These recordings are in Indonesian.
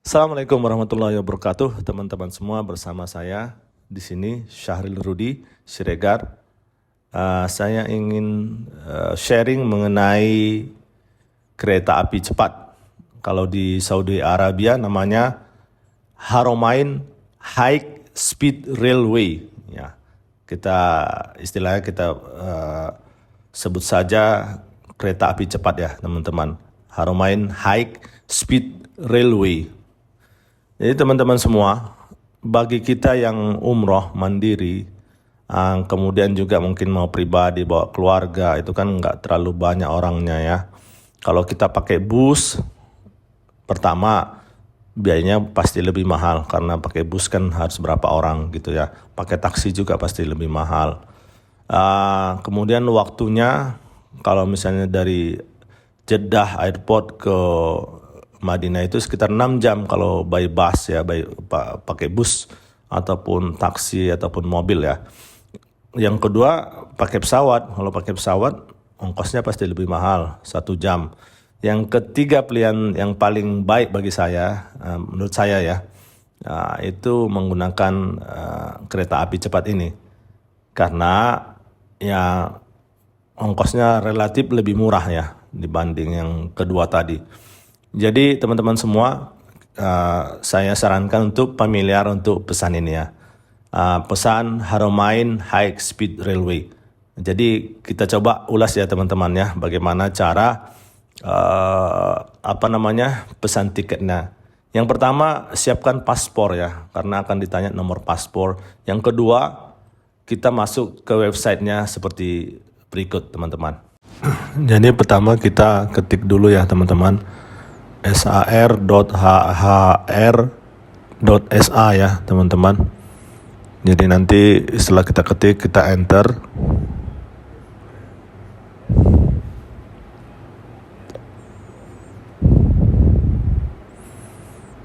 Assalamualaikum warahmatullahi wabarakatuh, teman-teman semua. Bersama saya di sini Syahril Rudi Siregar. Saya ingin sharing mengenai kereta api cepat. Kalau di Saudi Arabia namanya Haramain High Speed Railway. Ya, istilahnya kita sebut saja kereta api cepat ya teman-teman. Haramain High Speed Railway. Jadi teman-teman semua, bagi kita yang umroh mandiri, kemudian juga mungkin mau pribadi bawa keluarga, itu kan nggak terlalu banyak orangnya ya. Kalau kita pakai bus, pertama biayanya pasti lebih mahal karena pakai bus kan harus berapa orang gitu ya. Pakai taksi juga pasti lebih mahal. Kemudian waktunya, kalau misalnya dari Jeddah Airport ke Madinah itu sekitar 6 jam kalau by bus ya, pakai bus ataupun taksi ataupun mobil ya. Yang kedua pakai pesawat. Kalau pakai pesawat ongkosnya pasti lebih mahal, 1 jam. Yang ketiga pilihan yang paling baik bagi saya, menurut saya ya, itu menggunakan kereta api cepat ini. Karena ya ongkosnya relatif lebih murah ya dibanding yang kedua tadi. Jadi teman-teman semua, saya sarankan untuk familiar untuk pesan ini ya. Pesan Haramain High Speed Railway. Jadi kita coba ulas ya teman-teman ya, bagaimana cara pesan tiketnya. Yang pertama, siapkan paspor ya, karena akan ditanya nomor paspor. Yang kedua, kita masuk ke websitenya seperti berikut teman-teman. Jadi pertama kita ketik dulu ya teman-teman, sar.hr.sa ya teman-teman. Jadi nanti setelah kita ketik, kita enter.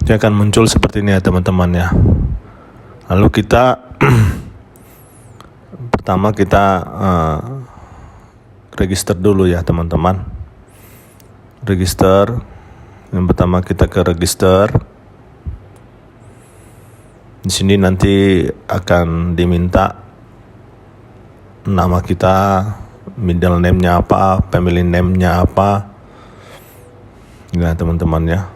Dia akan muncul seperti ini ya teman-teman ya. Lalu kita pertama kita register dulu ya teman-teman. Register. Yang pertama kita ke register. Di sini nanti akan diminta nama kita, middle name-nya apa, family name-nya apa. Nah, teman-teman ya.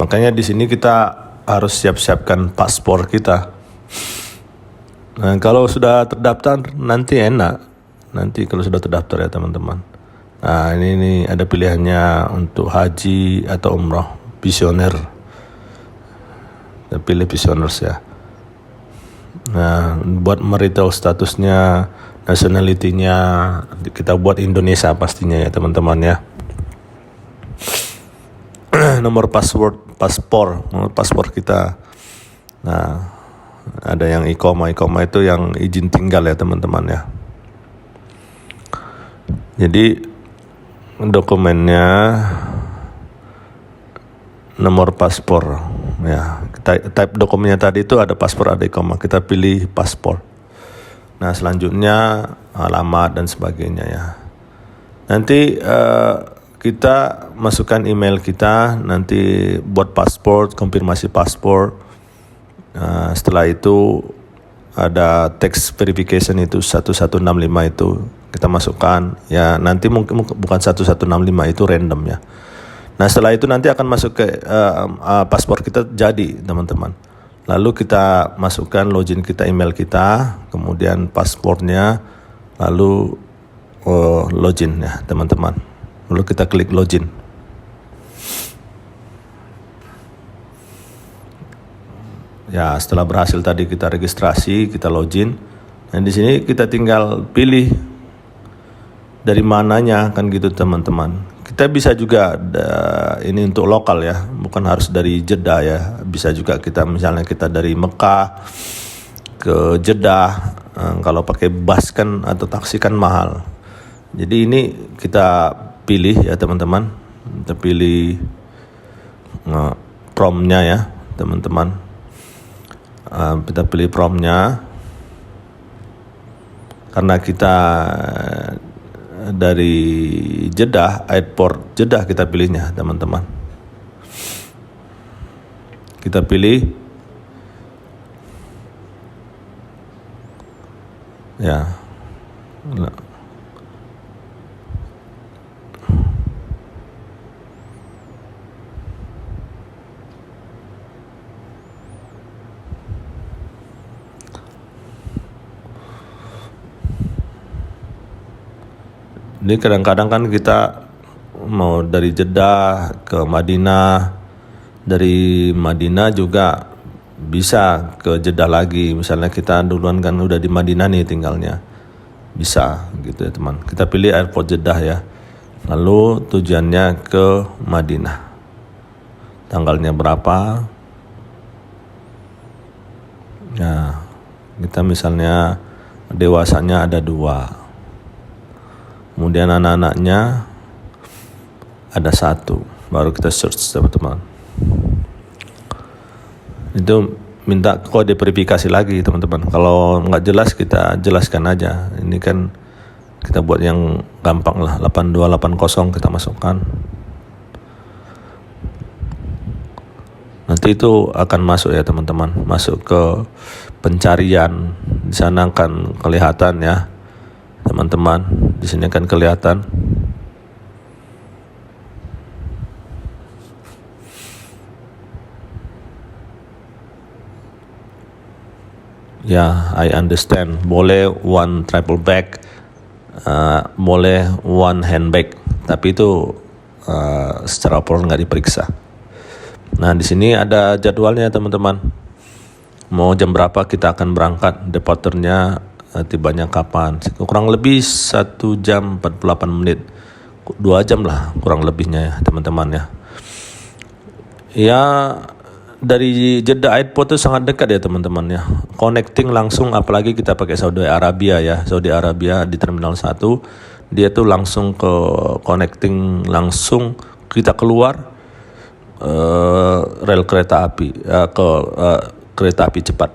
Makanya di sini kita harus siap-siapkan paspor kita. Nah, kalau sudah terdaftar nanti enak. Nanti kalau sudah terdaftar ya teman-teman. Nah ini ada pilihannya untuk haji atau umroh, visioner. Kita pilih visioners ya. Nah buat memberitahu statusnya, nationality-nya, kita buat Indonesia pastinya ya teman-teman ya. Nomor paspor kita. Nah ada yang iqomah itu yang izin tinggal ya teman-teman ya. Jadi dokumennya, nomor paspor ya. Kita type dokumennya tadi itu ada paspor, ada iqomah. Kita pilih paspor. Nah selanjutnya alamat dan sebagainya ya. Nanti kita masukkan email kita, nanti buat paspor, konfirmasi paspor. Setelah itu ada text verification itu 1165 itu kita masukkan ya. Nanti mungkin bukan 1165 itu random ya. Nah setelah itu nanti akan masuk ke paspor kita jadi teman-teman. Lalu kita masukkan login kita, email kita, kemudian paspornya, lalu login ya teman-teman. Lalu kita klik login. Ya setelah berhasil tadi kita registrasi, kita login. Dan di sini kita tinggal pilih dari mananya kan gitu teman-teman. Kita bisa juga ini untuk lokal ya, bukan harus dari Jeddah ya. Bisa juga kita misalnya kita dari Mekah ke Jeddah. Kalau pakai bus kan atau taksi kan mahal. Jadi ini kita pilih ya teman-teman. Kita pilih promnya ya teman-teman. Kita pilih promnya karena kita dari Jeddah, Airport Jeddah kita pilihnya teman-teman. Kita pilih ya. Ini kadang-kadang kan kita mau dari Jeddah ke Madinah, dari Madinah juga bisa ke Jeddah lagi. Misalnya kita duluan kan udah di Madinah nih tinggalnya, bisa gitu ya teman. Kita pilih airport Jeddah ya, lalu tujuannya ke Madinah, tanggalnya berapa. Nah, kita misalnya dewasanya ada 2, kemudian anak-anaknya ada 1, baru kita search teman-teman. Itu minta kode verifikasi lagi teman-teman. Kalau nggak jelas kita jelaskan aja. Ini kan kita buat yang gampang lah, 8280 kita masukkan. Nanti itu akan masuk ya teman-teman, masuk ke pencarian. Di sana akan kelihatan ya teman-teman. Di sini akan kelihatan. Ya, I understand. Boleh one travel bag, boleh one handbag, tapi itu secara operasional nggak diperiksa. Nah, di sini ada jadwalnya teman-teman. Mau jam berapa kita akan berangkat, departurnya tibanya kapan. Kurang lebih 1 jam 48 menit, 2 jam lah kurang lebihnya ya teman-teman ya. Ya, dari Jeddah Airport itu sangat dekat ya teman-teman ya. Connecting langsung, apalagi kita pakai Saudi Arabia ya. Saudi Arabia di Terminal 1, dia tuh langsung ke connecting, langsung kita keluar rel kereta api ke kereta api cepat.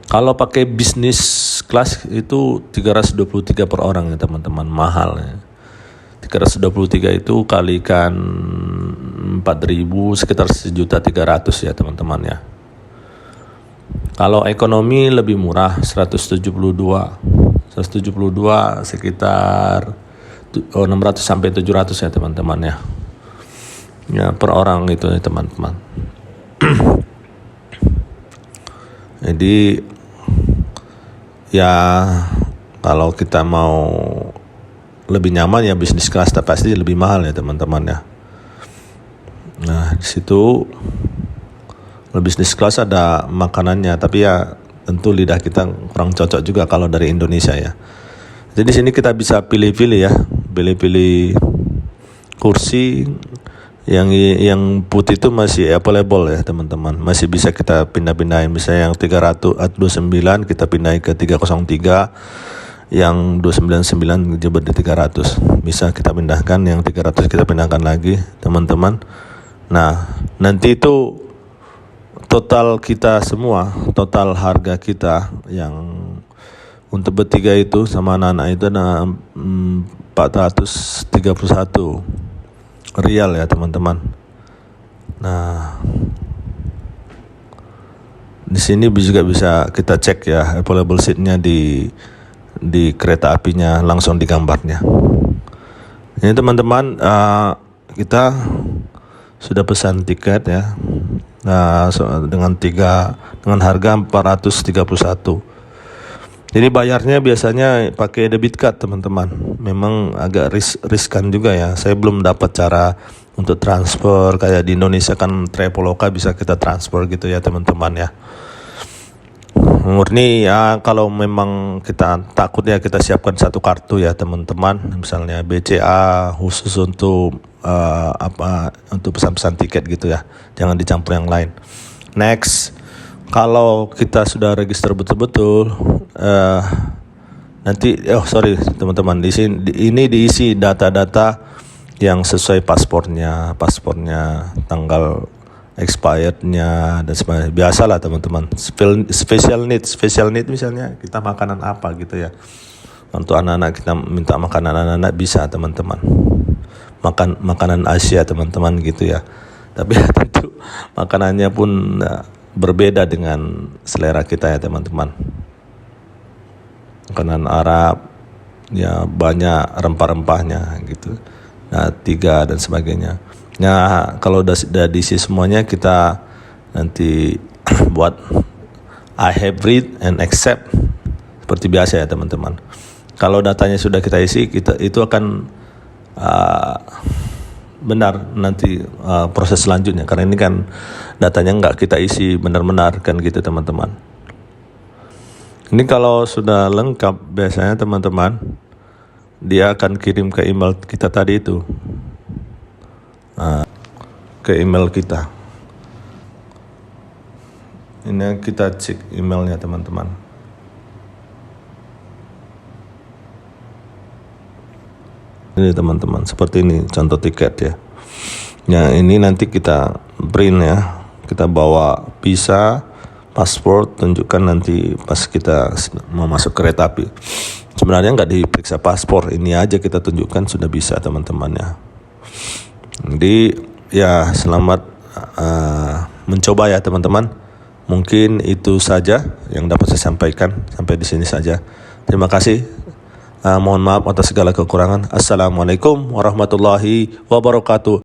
Kalau pakai bisnis kelas itu 323 per orang ya teman-teman, mahal ya. 323 itu kalikan 4.000 sekitar 1.300.000 ya teman-teman ya. Kalau ekonomi lebih murah, 172 sekitar 600 sampai 700 ya teman-teman ya. Ya per orang itu ya teman-teman. Jadi ya kalau kita mau lebih nyaman ya bisnis kelas, tapi pasti lebih mahal ya teman-teman ya. Nah, di situ bisnis kelas ada makanannya, tapi ya tentu lidah kita kurang cocok juga kalau dari Indonesia ya. Jadi di sini kita bisa pilih-pilih ya, pilih-pilih kursi. Yang putih itu masih available ya teman-teman, masih bisa kita pindah-pindahin. Misalnya yang 329 kita pindahin ke 303, yang 299 jebet di 300, bisa kita pindahkan, yang 300 kita pindahkan lagi teman-teman. Nah, nanti itu total kita semua, total harga kita yang untuk bertiga itu sama anak-anak itu ada 431 Riyal ya teman-teman. Nah, di sini juga bisa kita cek ya available seatnya di kereta apinya, langsung di gambarnya. Ini teman-teman, kita sudah pesan tiket ya. Nah, dengan harga 431. Jadi bayarnya biasanya pakai debit card teman-teman. Memang agak riskan juga ya. Saya belum dapat cara untuk transfer kayak di Indonesia kan Traveloka bisa kita transfer gitu ya teman-teman ya. Murni ya, kalau memang kita takut ya kita siapkan satu kartu ya teman-teman. Misalnya BCA khusus untuk untuk pesan-pesan tiket gitu ya. Jangan dicampur yang lain. Next. Kalau kita sudah register betul-betul, nanti, teman-teman, di sini ini diisi data-data yang sesuai paspornya, tanggal expirednya dan sebagainya. Biasalah teman-teman. Special need misalnya kita makanan apa gitu ya. Untuk anak-anak kita minta makanan anak-anak bisa teman-teman. Makan makanan Asia teman-teman gitu ya. Tapi tentu makanannya pun berbeda dengan selera kita ya teman-teman. Makanan Arab ya banyak rempah-rempahnya gitu. Nah, 3 dan sebagainya. Nah, kalau udah diisi semuanya, kita nanti buat I have read and accept seperti biasa ya teman-teman. Kalau datanya sudah kita isi, itu akan benar nanti proses selanjutnya, karena ini kan datanya nggak kita isi benar-benar kan gitu teman-teman. Ini kalau sudah lengkap biasanya teman-teman, dia akan kirim ke email kita tadi itu, ke email kita. Ini kita cek emailnya teman-teman. Ini teman-teman, seperti ini contoh tiket ya. Ya ini nanti kita print ya. Kita bawa visa, paspor, tunjukkan nanti pas kita mau masuk kereta api. Sebenarnya nggak diperiksa paspor, ini aja kita tunjukkan sudah bisa teman-teman ya. Jadi ya selamat mencoba ya teman-teman. Mungkin itu saja yang dapat saya sampaikan, sampai di sini saja. Terima kasih. Mohon maaf atas segala kekurangan. Assalamualaikum warahmatullahi wabarakatuh.